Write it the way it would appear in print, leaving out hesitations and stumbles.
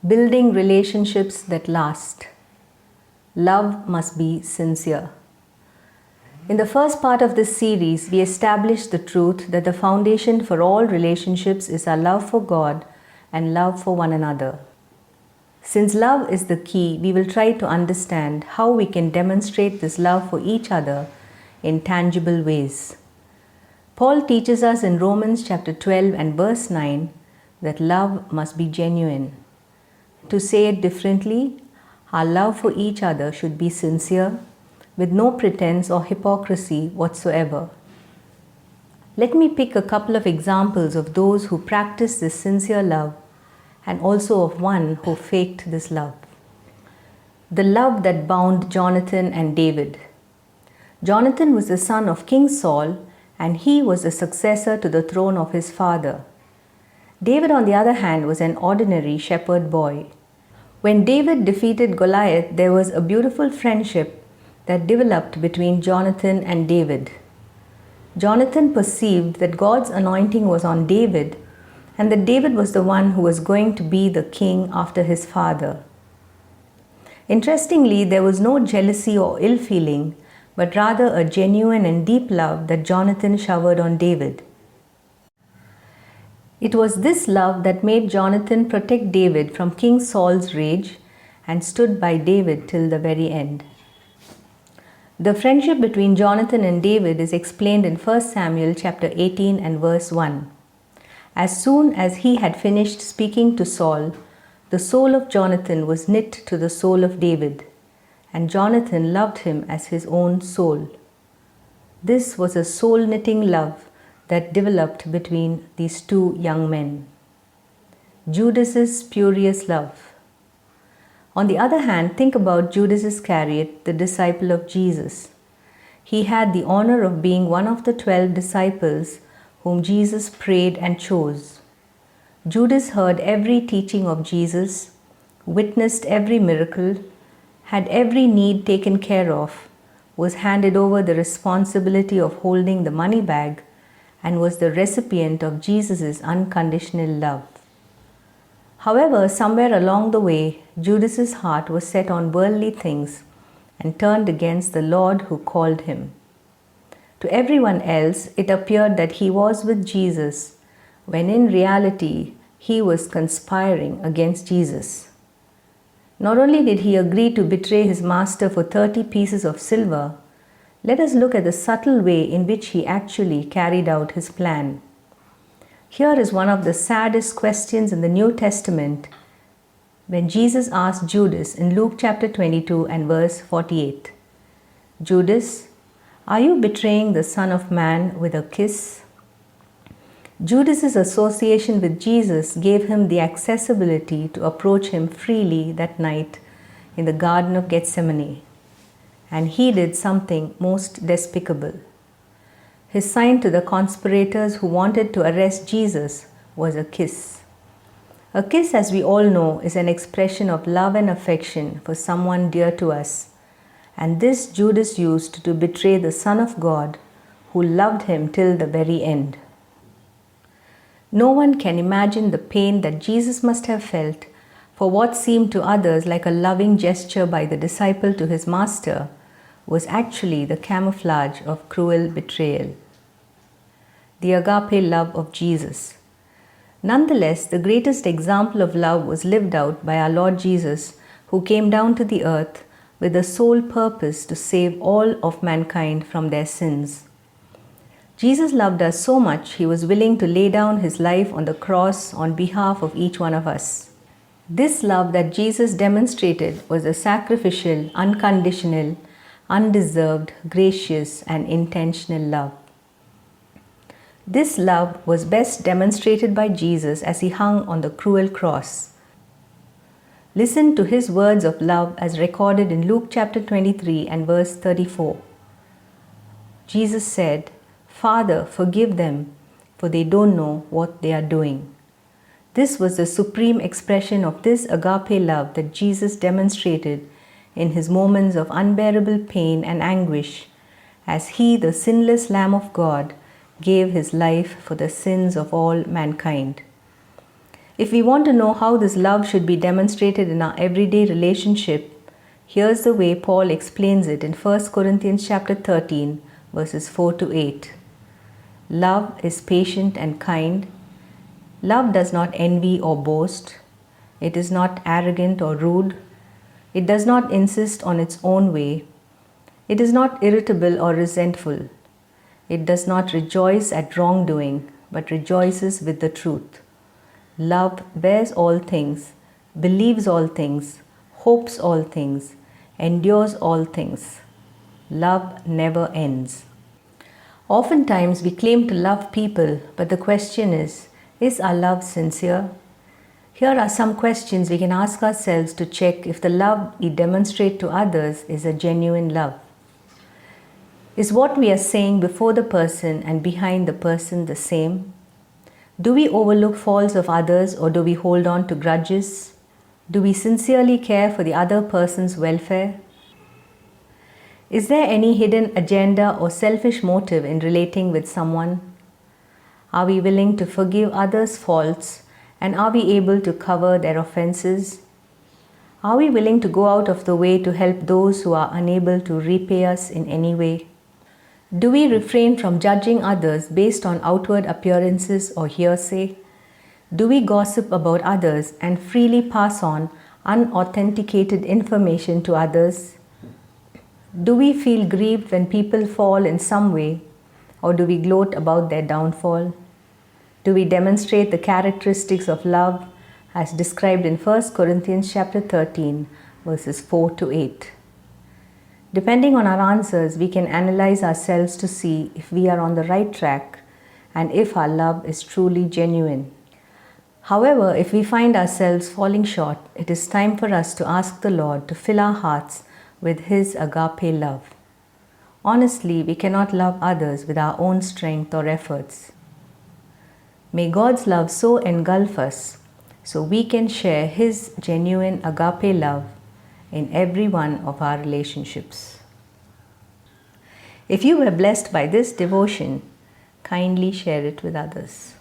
Building relationships that last. Love must be sincere. In the first part of this series, we established the truth that the foundation for all relationships is our love for God and love for one another. Since love is the key, we will try to understand how we can demonstrate this love for each other in tangible ways. Paul teaches us in Romans chapter 12 and verse 9 that love must be genuine. To say it differently, our love for each other should be sincere, with no pretense or hypocrisy whatsoever. Let me pick a couple of examples of those who practice this sincere love and also of one who faked this love. The love that bound Jonathan and David. Jonathan was the son of King Saul, and he was the successor to the throne of his father. David, on the other hand, was an ordinary shepherd boy. When David defeated Goliath, there was a beautiful friendship that developed between Jonathan and David. Jonathan perceived that God's anointing was on David and that David was the one who was going to be the king after his father. Interestingly, there was no jealousy or ill feeling, but rather a genuine and deep love that Jonathan showered on David. It was this love that made Jonathan protect David from King Saul's rage and stood by David till the very end. The friendship between Jonathan and David is explained in 1 Samuel chapter 18 and verse 1. As soon as he had finished speaking to Saul, the soul of Jonathan was knit to the soul of David, and Jonathan loved him as his own soul. This was a soul-knitting love that developed between these two young men. Judas's spurious love. On the other hand, think about Judas Iscariot, the disciple of Jesus. He had the honor of being one of the 12 disciples whom Jesus prayed and chose. Judas heard every teaching of Jesus, witnessed every miracle, had every need taken care of, was handed over the responsibility of holding the money bag, and was the recipient of Jesus' unconditional love. However, somewhere along the way, Judas's heart was set on worldly things and turned against the Lord who called him. To everyone else, it appeared that he was with Jesus, when in reality, he was conspiring against Jesus. Not only did he agree to betray his master for 30 pieces of silver, let us look at the subtle way in which he actually carried out his plan. Here is one of the saddest questions in the New Testament when Jesus asked Judas in Luke chapter 22 and verse 48, "Judas, are you betraying the Son of Man with a kiss?" Judas's association with Jesus gave him the accessibility to approach him freely that night in the Garden of Gethsemane. And he did something most despicable. His sign to the conspirators who wanted to arrest Jesus was a kiss. A kiss, as we all know, is an expression of love and affection for someone dear to us, and this Judas used to betray the Son of God who loved him till the very end. No one can imagine the pain that Jesus must have felt for what seemed to others like a loving gesture by the disciple to his master was actually the camouflage of cruel betrayal. The agape love of Jesus. Nonetheless, the greatest example of love was lived out by our Lord Jesus, who came down to the earth with the sole purpose to save all of mankind from their sins. Jesus loved us so much, he was willing to lay down his life on the cross on behalf of each one of us. This love that Jesus demonstrated was a sacrificial, unconditional, undeserved, gracious, and intentional love. This love was best demonstrated by Jesus as he hung on the cruel cross. Listen to his words of love as recorded in Luke chapter 23 and verse 34. Jesus said, "Father, forgive them, for they don't know what they are doing." This was the supreme expression of this agape love that Jesus demonstrated in his moments of unbearable pain and anguish, as he, the sinless Lamb of God, gave his life for the sins of all mankind. If we want to know how this love should be demonstrated in our everyday relationship, here's the way Paul explains it in 1 Corinthians chapter 13, verses 4 to 8. Love is patient and kind. Love does not envy or boast. It is not arrogant or rude. It does not insist on its own way. It is not irritable or resentful. It does not rejoice at wrongdoing, but rejoices with the truth. Love bears all things, believes all things, hopes all things, endures all things. Love never ends. Oftentimes we claim to love people, but the question is our love sincere? Here are some questions we can ask ourselves to check if the love we demonstrate to others is a genuine love. Is what we are saying before the person and behind the person the same? Do we overlook faults of others or do we hold on to grudges? Do we sincerely care for the other person's welfare? Is there any hidden agenda or selfish motive in relating with someone? Are we willing to forgive others' faults and are we able to cover their offenses? Are we willing to go out of the way to help those who are unable to repay us in any way? Do we refrain from judging others based on outward appearances or hearsay? Do we gossip about others and freely pass on unauthenticated information to others? Do we feel grieved when people fall in some way, or do we gloat about their downfall? Do we demonstrate the characteristics of love as described in 1 Corinthians chapter 13, verses 4 to 8? Depending on our answers, we can analyze ourselves to see if we are on the right track and if our love is truly genuine. However, if we find ourselves falling short, it is time for us to ask the Lord to fill our hearts with His agape love. Honestly, we cannot love others with our own strength or efforts. May God's love so engulf us so we can share His genuine agape love in every one of our relationships. If you were blessed by this devotion, kindly share it with others.